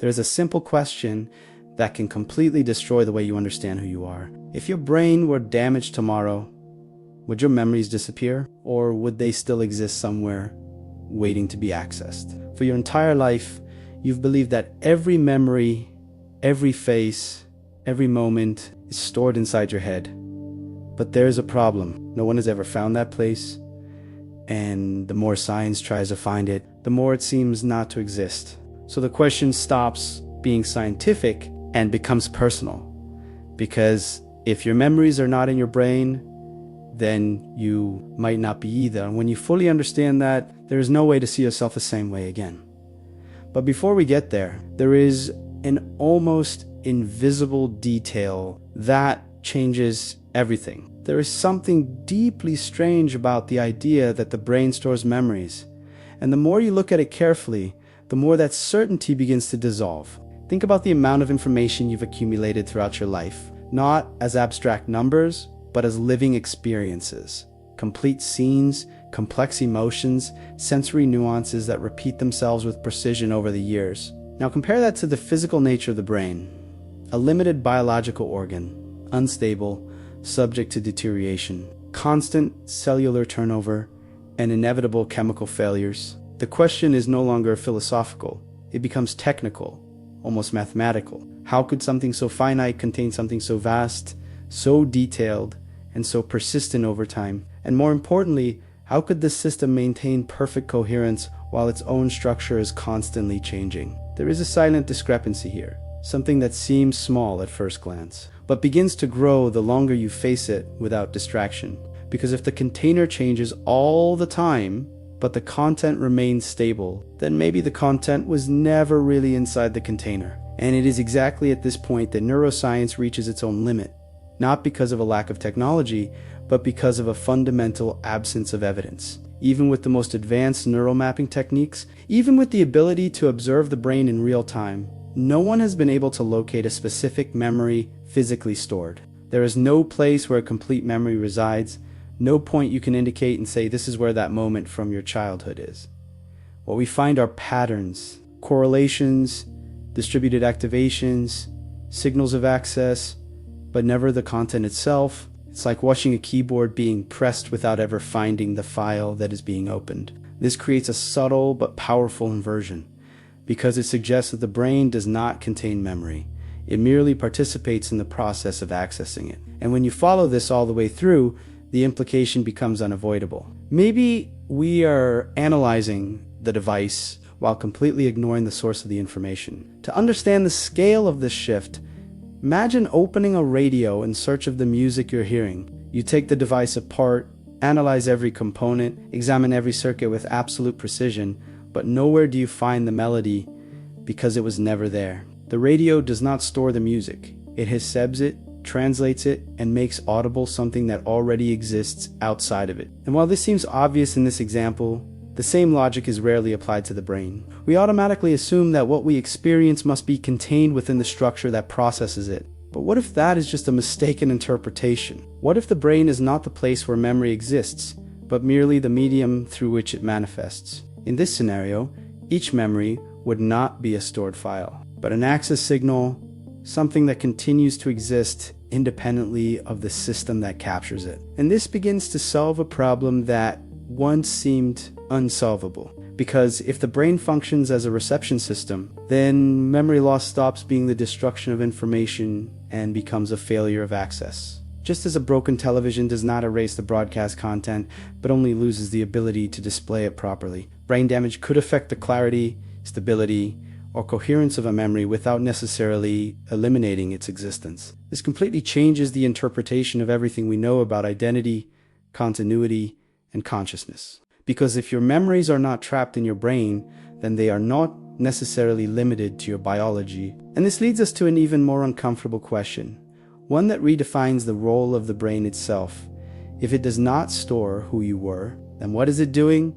There's a simple question that can completely destroy the way you understand who you are. If your brain were damaged tomorrow, would your memories disappear, or would they still exist somewhere waiting to be accessed? For your entire life, you've believed that every memory, every face, every moment is stored inside your head. But there's a problem. No one has ever found that place, and the more science tries to find it, the more it seems not to exist. So the question stops being scientific and becomes personal. Because if your memories are not in your brain, then you might not be either. And when you fully understand that, there is no way to see yourself the same way again. But before we get there, there is an almost invisible detail that changes everything. There is something deeply strange about the idea that the brain stores memories. And the more you look at it carefully, the more that certainty begins to dissolve. Think about the amount of information you've accumulated throughout your life, not as abstract numbers, but as living experiences. Complete scenes, complex emotions, sensory nuances that repeat themselves with precision over the years. Now compare that to the physical nature of the brain. A limited biological organ, unstable, subject to deterioration, constant cellular turnover, and inevitable chemical failures. The question is no longer philosophical. It becomes technical, almost mathematical. How could something so finite contain something so vast, so detailed, and so persistent over time? And more importantly, how could this system maintain perfect coherence while its own structure is constantly changing? There is a silent discrepancy here, something that seems small at first glance, but begins to grow the longer you face it without distraction. Because if the container changes all the time, but the content remains stable, then maybe the content was never really inside the container. And it is exactly at this point that neuroscience reaches its own limit, not because of a lack of technology, but because of a fundamental absence of evidence. Even with the most advanced neural mapping techniques, even with the ability to observe the brain in real time, no one has been able to locate a specific memory physically stored. There is no place where a complete memory resides, no point you can indicate and say this is where that moment from your childhood is. What we find are patterns, correlations, distributed activations, signals of access, but never the content itself. It's like watching a keyboard being pressed without ever finding the file that is being opened. This creates a subtle but powerful inversion, because it suggests that the brain does not contain memory. It merely participates in the process of accessing it. And when you follow this all the way through, the implication becomes unavoidable. Maybe we are analyzing the device while completely ignoring the source of the information. To understand the scale of this shift, imagine opening a radio in search of the music you're hearing. You take the device apart, analyze every component, examine every circuit with absolute precision, but nowhere do you find the melody because it was never there. The radio does not store the music. It hissebs it, translates it, and makes audible something that already exists outside of it. And while this seems obvious in this example, the same logic is rarely applied to the brain. We automatically assume that what we experience must be contained within the structure that processes it. But what if that is just a mistaken interpretation? What if the brain is not the place where memory exists, but merely the medium through which it manifests? In this scenario, each memory would not be a stored file, but an access signal, something that continues to exist independently of the system that captures it. And this begins to solve a problem that once seemed unsolvable. Because if the brain functions as a reception system, then memory loss stops being the destruction of information and becomes a failure of access. Just as a broken television does not erase the broadcast content, but only loses the ability to display it properly, brain damage could affect the clarity, stability, or coherence of a memory without necessarily eliminating its existence. This completely changes the interpretation of everything we know about identity, continuity, and consciousness. Because if your memories are not trapped in your brain, then they are not necessarily limited to your biology. And this leads us to an even more uncomfortable question, one that redefines the role of the brain itself. If it does not store who you were, then what is it doing?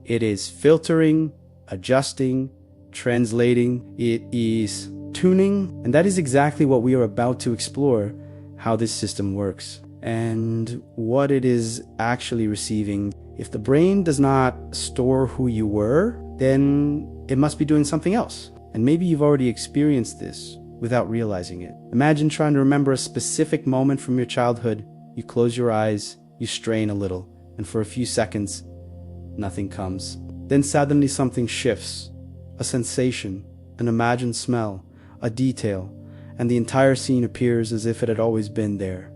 It is filtering, adjusting, translating, it is tuning, and that is exactly what we are about to explore, how this system works and what it is actually receiving. If the brain does not store who you were, then it must be doing something else. And maybe you've already experienced this without realizing it. Imagine trying to remember a specific moment from your childhood. You close your eyes, you strain a little, and for a few seconds, nothing comes. Then suddenly something shifts. A sensation, an imagined smell, a detail, and the entire scene appears as if it had always been there,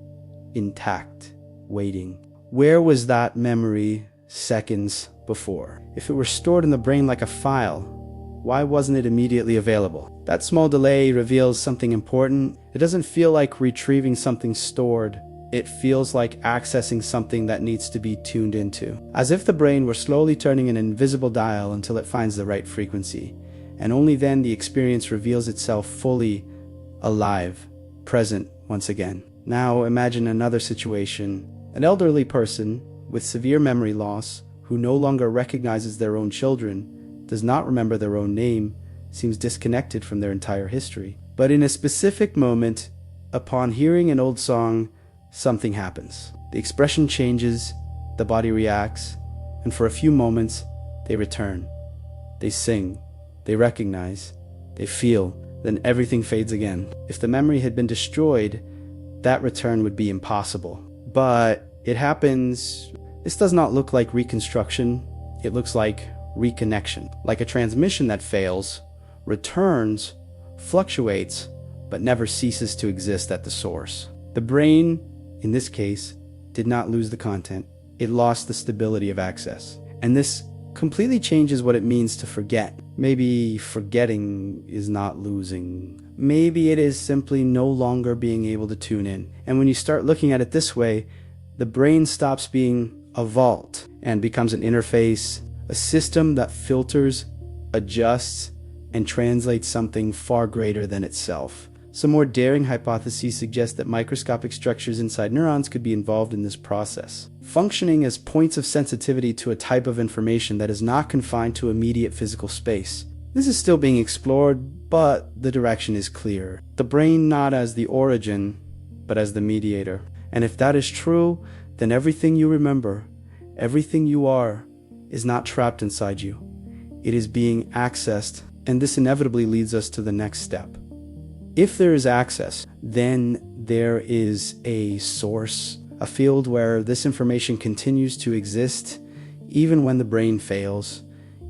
intact, waiting. Where was that memory seconds before? If it were stored in the brain like a file, why wasn't it immediately available? That small delay reveals something important. It doesn't feel like retrieving something stored. It feels like accessing something that needs to be tuned into. As if the brain were slowly turning an invisible dial until it finds the right frequency. And only then the experience reveals itself fully alive, present once again. Now imagine another situation. An elderly person with severe memory loss who no longer recognizes their own children, does not remember their own name, seems disconnected from their entire history. But in a specific moment, upon hearing an old song, something happens. The expression changes, the body reacts, and for a few moments, they return. They sing, they recognize, they feel, then everything fades again. If the memory had been destroyed, that return would be impossible. But it happens. This does not look like reconstruction. It looks like reconnection. Like a transmission that fails, returns, fluctuates, but never ceases to exist at the source. The brain, in this case, did not lose the content. It lost the stability of access. And this completely changes what it means to forget. Maybe forgetting is not losing. Maybe it is simply no longer being able to tune in. And when you start looking at it this way, the brain stops being a vault and becomes an interface, a system that filters, adjusts, and translates something far greater than itself. Some more daring hypotheses suggest that microscopic structures inside neurons could be involved in this process, functioning as points of sensitivity to a type of information that is not confined to immediate physical space. This is still being explored, but the direction is clear. The brain not as the origin, but as the mediator. And if that is true, then everything you remember, everything you are, is not trapped inside you. It is being accessed, and this inevitably leads us to the next step. If there is access, then there is a source, a field where this information continues to exist, even when the brain fails,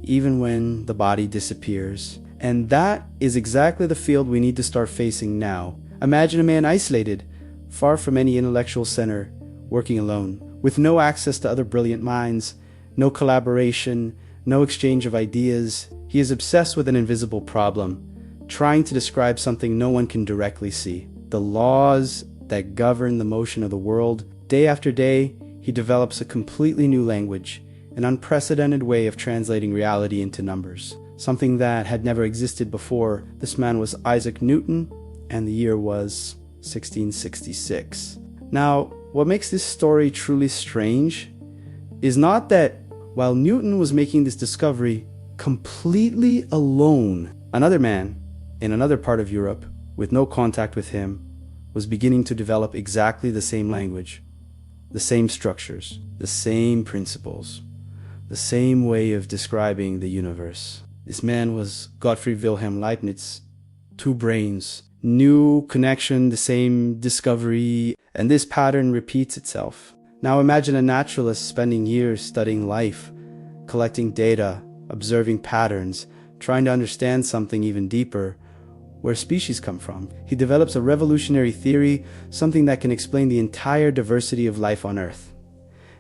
even when the body disappears. And that is exactly the field we need to start facing now. Imagine a man isolated, far from any intellectual center, working alone, with no access to other brilliant minds, no collaboration, no exchange of ideas. He is obsessed with an invisible problem, trying to describe something no one can directly see. The laws that govern the motion of the world. Day after day, he develops a completely new language, an unprecedented way of translating reality into numbers, something that had never existed before. This man was Isaac Newton, and the year was 1666. Now, what makes this story truly strange is not that while Newton was making this discovery completely alone, another man in another part of Europe, with no contact with him, was beginning to develop exactly the same language, the same structures, the same principles, the same way of describing the universe. This man was Gottfried Wilhelm Leibniz. Two brains, new connection, the same discovery, and this pattern repeats itself. Now imagine a naturalist spending years studying life, collecting data, observing patterns, trying to understand something even deeper, where species come from. He develops a revolutionary theory, something that can explain the entire diversity of life on Earth.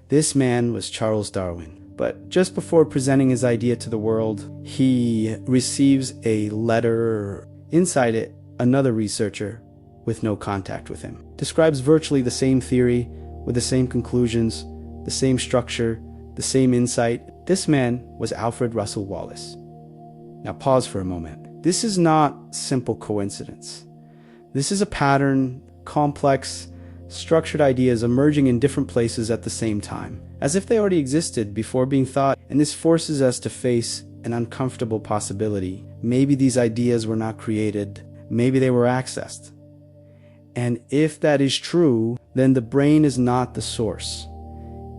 This man was Charles Darwin. But just before presenting his idea to the world, he receives a letter. Inside it, another researcher, with no contact with him, describes virtually the same theory, with the same conclusions, the same structure, the same insight. This man was Alfred Russel Wallace. Now pause for a moment. This is not simple coincidence. This is a pattern, complex, structured ideas emerging in different places at the same time, as if they already existed before being thought, and this forces us to face an uncomfortable possibility. Maybe these ideas were not created, maybe they were accessed. And if that is true, then the brain is not the source.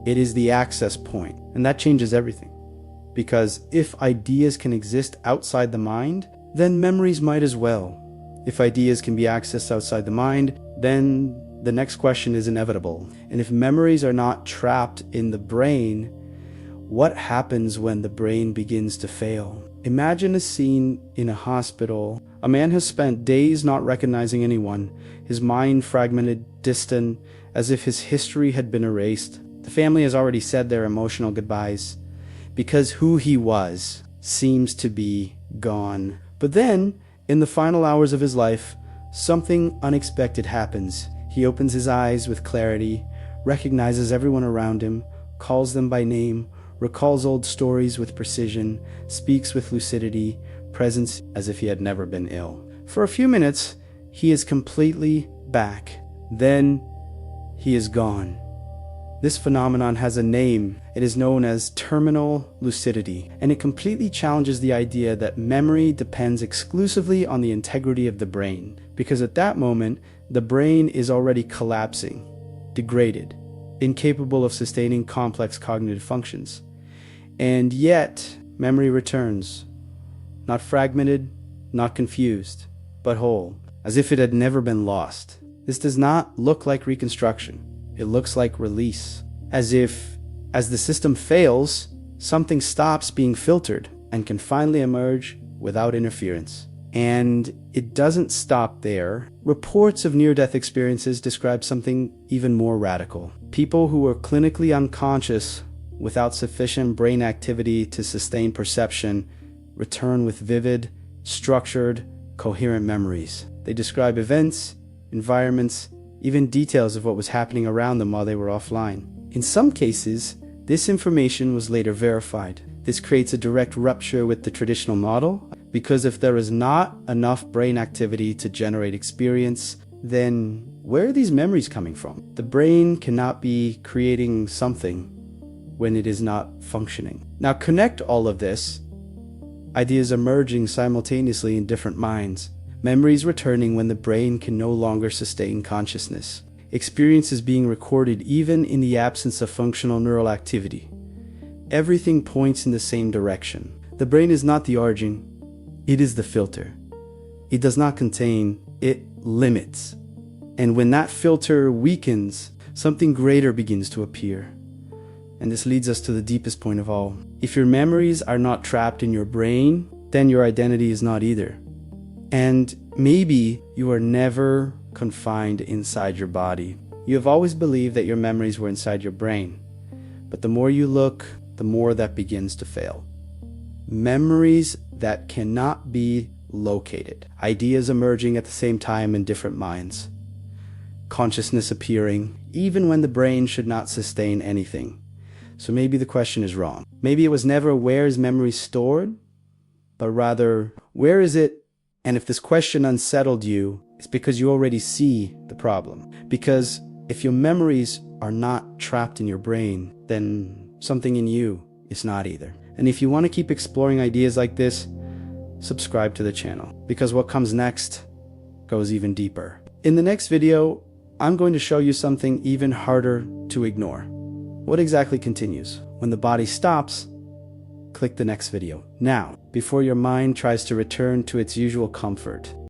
It is the access point, and that changes everything. Because if ideas can exist outside the mind, then memories might as well. If ideas can be accessed outside the mind, then the next question is inevitable. And if memories are not trapped in the brain, what happens when the brain begins to fail? Imagine a scene in a hospital. A man has spent days not recognizing anyone, his mind fragmented, distant, as if his history had been erased. The family has already said their emotional goodbyes, because who he was seems to be gone. But then, in the final hours of his life, something unexpected happens. He opens his eyes with clarity, recognizes everyone around him, calls them by name, recalls old stories with precision, speaks with lucidity, presence as if he had never been ill. For a few minutes, he is completely back. Then, he is gone. This phenomenon has a name. It is known as terminal lucidity, and it completely challenges the idea that memory depends exclusively on the integrity of the brain, because at that moment, the brain is already collapsing, degraded, incapable of sustaining complex cognitive functions. And yet, memory returns, not fragmented, not confused, but whole, as if it had never been lost. This does not look like reconstruction. It looks like release, as if, as the system fails, something stops being filtered and can finally emerge without interference. And it doesn't stop there. Reports of near-death experiences describe something even more radical. People who were clinically unconscious without sufficient brain activity to sustain perception return with vivid, structured, coherent memories. They describe events, environments, even details of what was happening around them while they were offline. In some cases, this information was later verified. This creates a direct rupture with the traditional model, because if there is not enough brain activity to generate experience, then where are these memories coming from? The brain cannot be creating something when it is not functioning. Now connect all of this, ideas emerging simultaneously in different minds, memories returning when the brain can no longer sustain consciousness, experiences being recorded even in the absence of functional neural activity. Everything points in the same direction. The brain is not the origin, it is the filter. It does not contain, it limits. And when that filter weakens, something greater begins to appear. And this leads us to the deepest point of all. If your memories are not trapped in your brain, then your identity is not either. And maybe you are never confined inside your body. You have always believed that your memories were inside your brain. But the more you look, the more that begins to fail. Memories that cannot be located. Ideas emerging at the same time in different minds. Consciousness appearing, even when the brain should not sustain anything. So maybe the question is wrong. Maybe it was never where is memory stored, but rather where is it? And if this question unsettled you, it's because you already see the problem. Because if your memories are not trapped in your brain, then something in you is not either. And if you want to keep exploring ideas like this, subscribe to the channel, because what comes next goes even deeper. In the next video, I'm going to show you something even harder to ignore. What exactly continues? When the body stops, click the next video now, before your mind tries to return to its usual comfort.